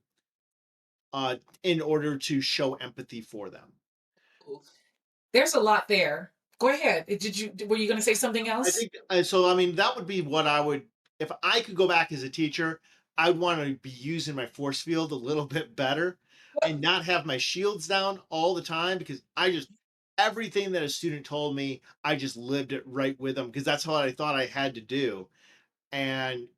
[SPEAKER 3] in order to show empathy for them.
[SPEAKER 1] There's a lot there. Go ahead. Were you going to say something
[SPEAKER 3] I
[SPEAKER 1] else?
[SPEAKER 3] think so. I mean, that would be what I would, if I could go back as a teacher, I'd want to be using my force field a little bit better and not have my shields down all the time because everything that a student told me, I just lived it right with them because that's what I thought I had to do. And,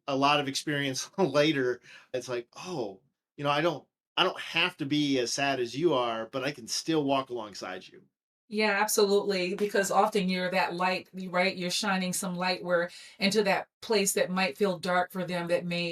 [SPEAKER 3] a lot of experience later, it's like, oh, I don't have to be as sad as you are, but I can still walk alongside you.
[SPEAKER 1] Yeah, absolutely. Because often you're that light, right? You're shining some light where into that place that might feel dark for them,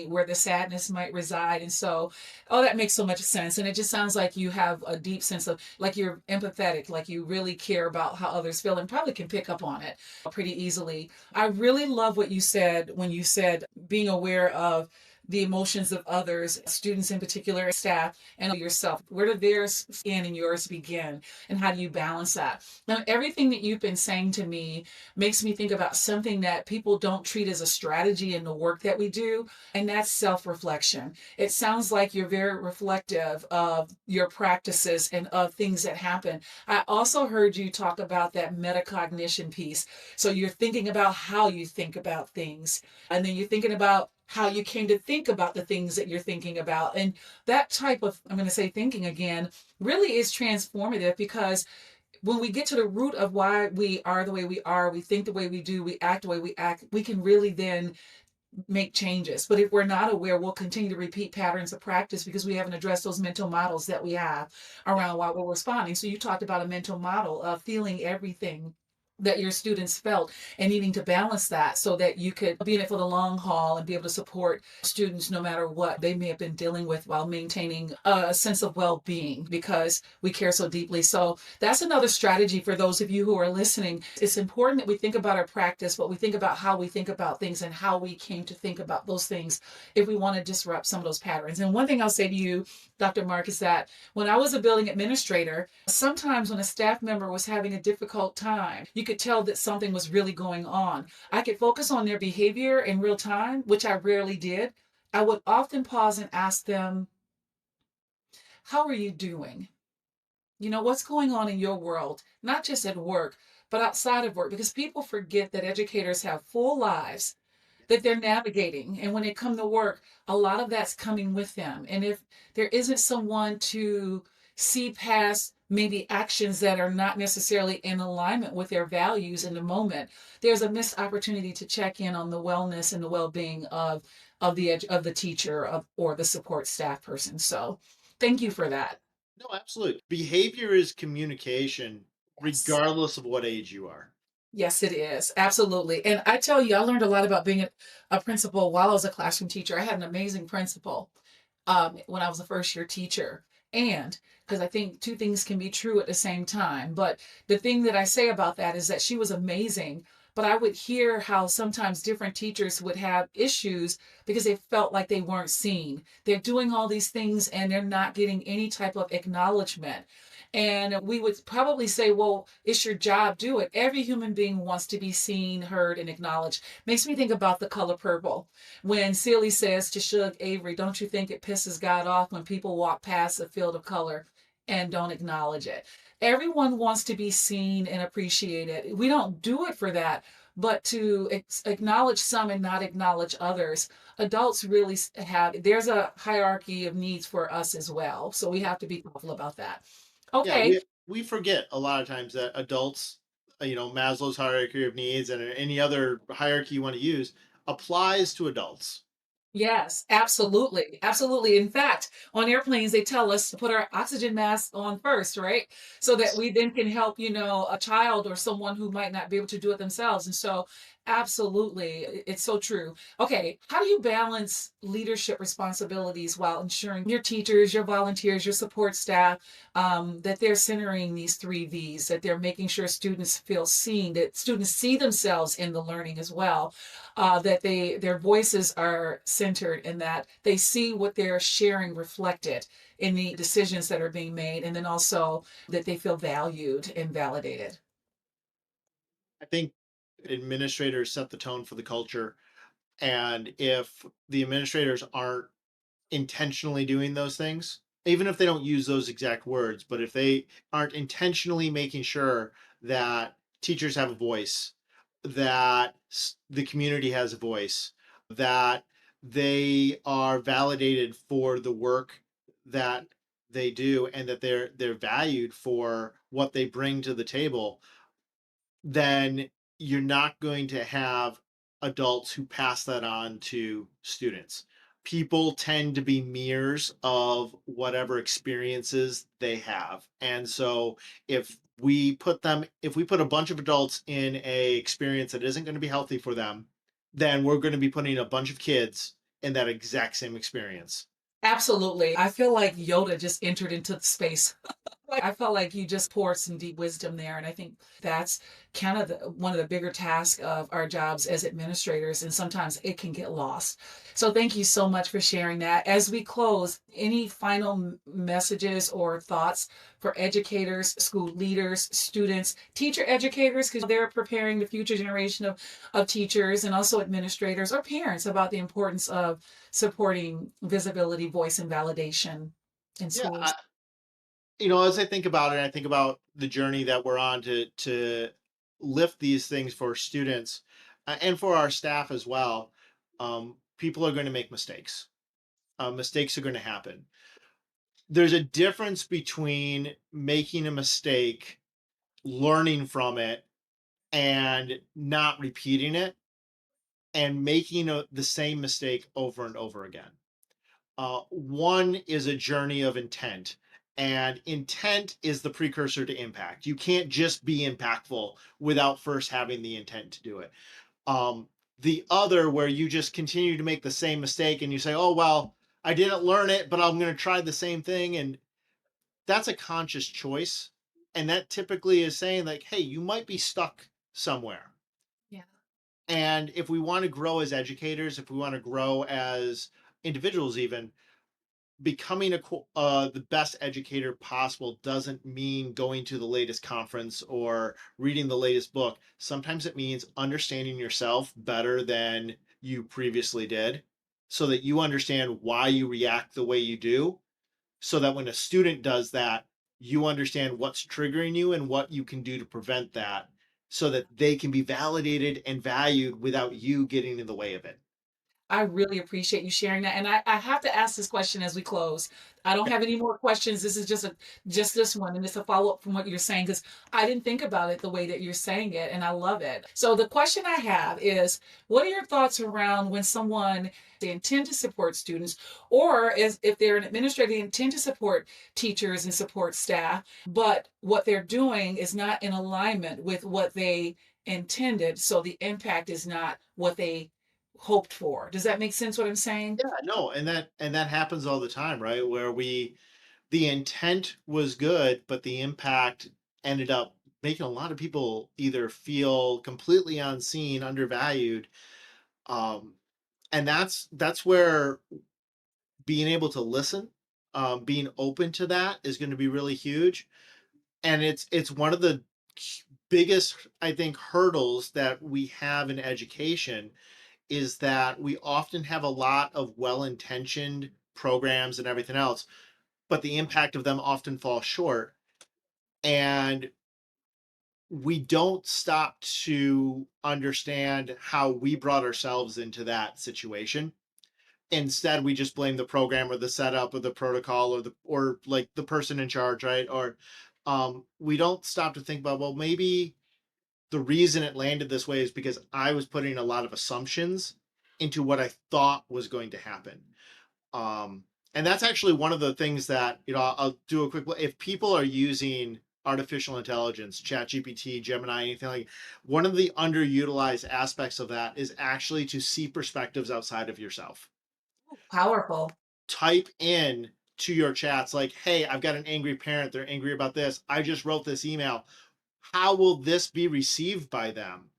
[SPEAKER 1] where the sadness might reside. And so, oh, that makes so much sense. And it just sounds like you have a deep sense of like you're empathetic, like you really care about how others feel and probably can pick up on it pretty easily. I really love what you said when you said being aware of the emotions of others, students in particular, staff, and yourself. Where do theirs end and yours begin? And how do you balance that? Now, everything that you've been saying to me makes me think about something that people don't treat as a strategy in the work that we do, and that's self-reflection. It sounds like you're very reflective of your practices and of things that happen. I also heard you talk about that metacognition piece. So you're thinking about how you think about things, and then you're thinking about how you came to think about the things that you're thinking about. And that type of, I'm going to say thinking again, really is transformative because when we get to the root of why we are the way we are, we think the way we do, we act the way we act, we can really then make changes. But if we're not aware, we'll continue to repeat patterns of practice because we haven't addressed those mental models that we have
[SPEAKER 3] Yeah.
[SPEAKER 1] around why we're responding. So you talked about a mental model of feeling everything that your students felt and needing to balance that so that you could be in it for the long haul and be able to support students no matter what they may have been dealing with while maintaining a sense of well-being because we care so deeply. So that's another strategy for those of you who are listening. It's important that we think about our practice, but we think about how we think about things and how we came to think about those things if we want to disrupt some of those patterns. And one thing I'll say to you, Dr. Mark, is that when I was a building administrator, sometimes when a staff member was having a difficult time, you could tell that something was really going on. I could focus on their behavior in real time, which I rarely did. I would often pause and ask them, how are you doing? What's going on in your world, not just at work, but outside of work? Because people forget that educators have full lives that they're navigating. And when they come to work, a lot of that's coming with them. And if there isn't someone to see past maybe actions that are not necessarily in alignment with their values in the moment, there's a missed opportunity to check in on the wellness and the well-being of the teacher or the support staff person. So thank you for that.
[SPEAKER 3] No, absolutely. Behavior is communication,
[SPEAKER 1] Yes.
[SPEAKER 3] regardless of what age you are.
[SPEAKER 1] Yes, it is. Absolutely. And I tell you, I learned a lot about being a principal while I was a classroom teacher. I had an amazing principal when I was a first year teacher. And because I think two things can be true at the same time. But the thing that I say about that is that she was amazing. But I would hear how sometimes different teachers would have issues because they felt like they weren't seen. They're doing all these things and they're not getting any type of acknowledgement. And we would probably say, well, it's your job, do it. Every human being wants to be seen, heard, and acknowledged. Makes me think about the color purple. When Celie says to Shug Avery, don't you think it pisses God off when people walk past a field of color and don't acknowledge it? Everyone wants to be seen and appreciated. We don't do it for that, but to acknowledge some and not acknowledge others. Adults really there's a hierarchy of needs for us as well. So we have to be thoughtful about that.
[SPEAKER 3] Yeah,
[SPEAKER 1] Okay.
[SPEAKER 3] we forget a lot of times that adults, Maslow's hierarchy of needs and any other hierarchy you want to use applies to adults.
[SPEAKER 1] Yes, absolutely. Absolutely. In fact, on airplanes, they tell us to put our oxygen mask on first, right? So that we then can help, a child or someone who might not be able to do it themselves. And so, absolutely, it's so true. Okay, how do you balance leadership responsibilities while ensuring your teachers, your volunteers, your support staff, that they're centering these three V's, that they're making sure students feel seen, that students see themselves in the learning as well, that their voices are centered and that they see what they're sharing reflected in the decisions that are being made, and then also that they feel valued and validated.
[SPEAKER 3] I think administrators set the tone for the culture. And if the administrators aren't intentionally doing those things, even if they don't use those exact words, but if they aren't intentionally making sure that teachers have a voice, that the community has a voice, that they are validated for the work that they do and that they're valued for what they bring to the table, then you're not going to have adults who pass that on to students. People tend to be mirrors of whatever experiences they have. And so if we put a bunch of adults in a experience that isn't going to be healthy for them, then we're going to be putting a bunch of kids in that exact same experience.
[SPEAKER 1] Absolutely. I feel like Yoda just entered into the space. Like, I felt like you just poured some deep wisdom there. And I think that's kind of one of the bigger tasks of our jobs as administrators. And sometimes it can get lost. So thank you so much for sharing that. As we close, any final messages or thoughts for educators, school leaders, students, teacher educators, because they're preparing the future generation of teachers and also administrators or parents about the importance of supporting visibility, voice, and validation in
[SPEAKER 3] Yeah,
[SPEAKER 1] schools?
[SPEAKER 3] as I think about it, I think about the journey that we're on to lift these things for students and for our staff as well. people are going to make mistakes. Mistakes are going to happen. There's a difference between making a mistake, learning from it, and not repeating it, and making the same mistake over and over again. One is a journey of intent, and intent is the precursor to impact. You can't just be impactful without first having the intent to do it. Um, the other, where you just continue to make the same mistake and you say, oh, well, I didn't learn it, but I'm going to try the same thing. And that's a conscious choice. And that typically is saying, like, hey, you might be stuck somewhere.
[SPEAKER 1] Yeah.
[SPEAKER 3] And if we want to grow as educators, if we want to grow as individuals, even becoming the best educator possible doesn't mean going to the latest conference or reading the latest book. Sometimes it means understanding yourself better than you previously did, so that you understand why you react the way you do, so that when a student does that, you understand what's triggering you and what you can do to prevent that, so that they can be validated and valued without you getting in the way of it.
[SPEAKER 1] I really appreciate you sharing that. And I have to ask this question as we close. I don't have any more questions. This is just this one, and it's a follow-up from what you're saying, because I didn't think about it the way that you're saying it, and I love it. So the question I have is, what are your thoughts around when someone they intend to support students, or is if they're an administrator, they intend to support teachers and support staff, but what they're doing is not in alignment with what they intended, so the impact is not what they hoped for. Does that make sense what I'm saying?
[SPEAKER 3] Yeah, no, and that happens all the time, right? Where the intent was good, but the impact ended up making a lot of people either feel completely unseen, undervalued. Um, and that's where being able to listen, being open to that is going to be really huge. And it's one of the biggest, I think, hurdles that we have in education, is that we often have a lot of well-intentioned programs and everything else, but the impact of them often falls short. And we don't stop to understand how we brought ourselves into that situation. Instead, we just blame the program or the setup or the protocol or like the person in charge, right? Or we don't stop to think about, well, maybe the reason it landed this way is because I was putting a lot of assumptions into what I thought was going to happen. Um, and that's actually one of the things that, I'll do a quick, if people are using artificial intelligence, chat GPT, Gemini, anything like, one of the underutilized aspects of that is actually to see perspectives outside of yourself.
[SPEAKER 1] Powerful.
[SPEAKER 3] Type in to your chats like, hey, I've got an angry parent, they're angry about this, I just wrote this email, how will this be received by them?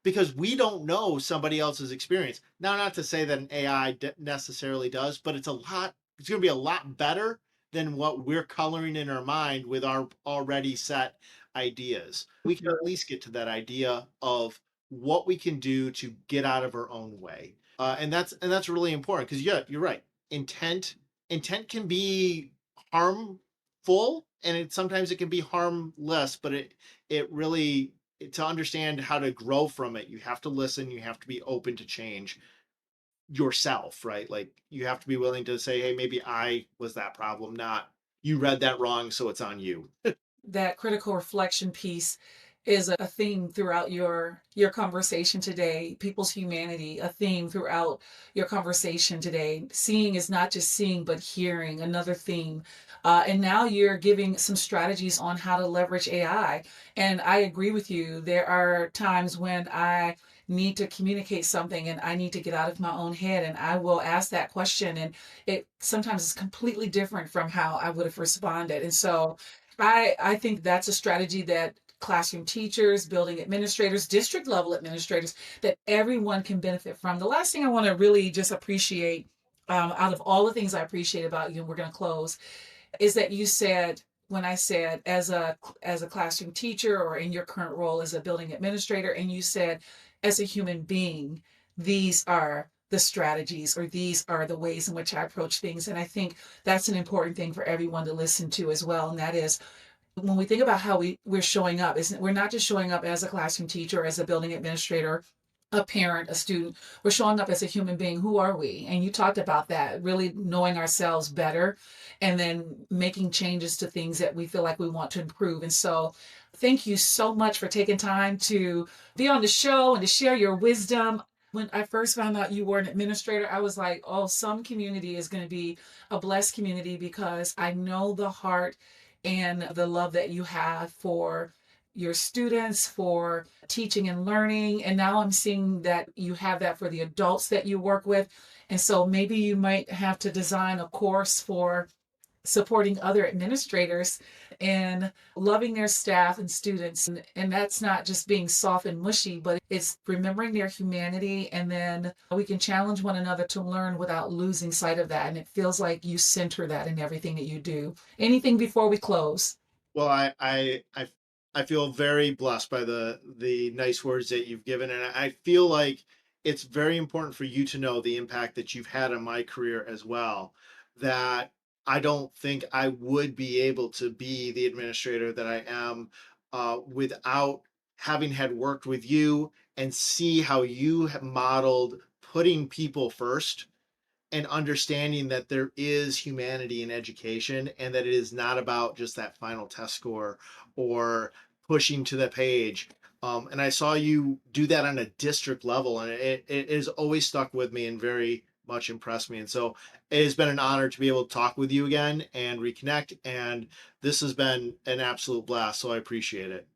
[SPEAKER 3] Because we don't know somebody else's experience. Now, not to say that an AI necessarily does, but it's going to be a lot better than what we're coloring in our mind with our already set ideas. We can at least get to that idea of what we can do to get out of our own way. And that's really important, because yeah, you're right. Intent can be harmful, and sometimes it can be harmless, but it really, to understand how to grow from it, you have to listen, you have to be open to change yourself, right? Like, you have to be willing to say, hey, maybe I was that problem, not you read that wrong, so it's on you.
[SPEAKER 1] That critical reflection piece is a theme throughout your conversation today. People's humanity, a theme throughout your conversation today. Seeing is not just seeing, but hearing, another theme. And now you're giving some strategies on how to leverage AI. And I agree with you. There are times when I need to communicate something and I need to get out of my own head, and I will ask that question, and it sometimes is completely different from how I would have responded. And so I think that's a strategy that classroom teachers, building administrators, district level administrators, that everyone can benefit from. The last thing I want to really just appreciate, out of all the things I appreciate about you, and we're going to close, is that you said, when I said as a classroom teacher, or in your current role as a building administrator, and you said as a human being, these are the strategies, or these are the ways in which I approach things. And I think that's an important thing for everyone to listen to as well. And that is, when we think about how we're showing up, isn't we're not just showing up as a classroom teacher, as a building administrator, a parent, a student. We're showing up as a human being. Who are we? And you talked about that, really knowing ourselves better and then making changes to things that we feel like we want to improve. And so thank you so much for taking time to be on the show and to share your wisdom. When I first found out you were an administrator, I was like, oh, some community is going to be a blessed community, because I know the heart and the love that you have for your students, for teaching and learning. And now I'm seeing that you have that for the adults that you work with. And so maybe you might have to design a course for supporting other administrators and loving their staff and students. And that's not just being soft and mushy, but it's remembering their humanity. And then we can challenge one another to learn without losing sight of that. And it feels like you center that in everything that you do. Anything before we close?
[SPEAKER 3] Well, I feel very blessed by the nice words that you've given, and I feel like it's very important for you to know the impact that you've had on my career as well. That I don't think I would be able to be the administrator that I am without having had worked with you and see how you have modeled putting people first and understanding that there is humanity in education, and that it is not about just that final test score or pushing to the page. And I saw you do that on a district level, and it has always stuck with me and very much impressed me. And so it has been an honor to be able to talk with you again and reconnect. And this has been an absolute blast. So I appreciate it.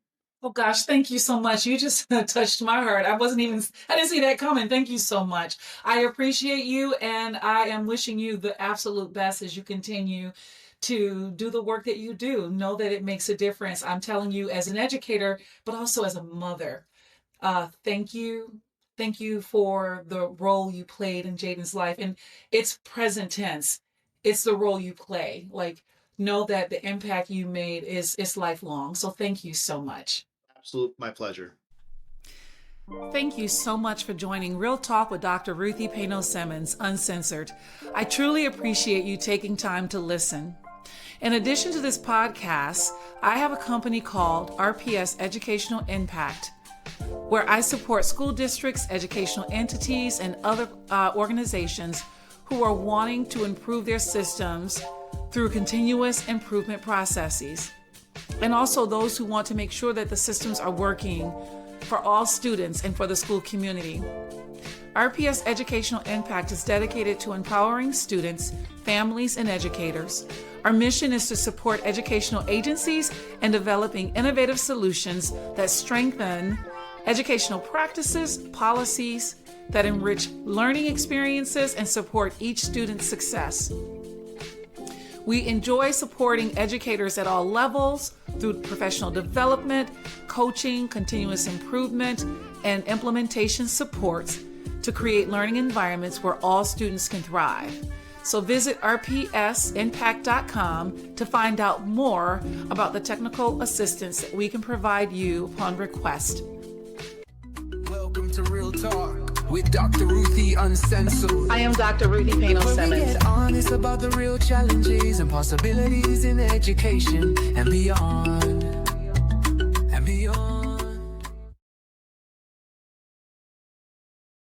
[SPEAKER 1] Oh gosh, thank you so much. You just touched my heart. I didn't see that coming. Thank you so much. I appreciate you, and I am wishing you the absolute best as you continue to do the work that you do. Know that it makes a difference. I'm telling you, as an educator, but also as a mother. Thank you. Thank you for the role you played in Jaden's life. And it's present tense. It's the role you play. Like, know that the impact you made is lifelong. So thank you so much.
[SPEAKER 3] Absolute, my pleasure.
[SPEAKER 1] Thank you so much for joining Real Talk with Dr. Ruthie Payno-Simmons, Uncensored. I truly appreciate you taking time to listen. In addition to this podcast, I have a company called RPS Educational Impact, where I support school districts, educational entities, and other organizations who are wanting to improve their systems through continuous improvement processes, and also those who want to make sure that the systems are working for all students and for the school community. RPS Educational Impact is dedicated to empowering students, families, and educators. Our mission is to support educational agencies in developing innovative solutions that strengthen educational practices, policies that enrich learning experiences and support each student's success. We enjoy supporting educators at all levels through professional development, coaching, continuous improvement, and implementation supports to create learning environments where all students can thrive. So visit rpsimpact.com to find out more about the technical assistance that we can provide you upon request.
[SPEAKER 2] Welcome to Real Talk with Dr. Ruthie Uncensored.
[SPEAKER 1] I am Dr. Ruthie Payno-Simmons.
[SPEAKER 2] Where we get honest about the real challenges and possibilities in education and beyond.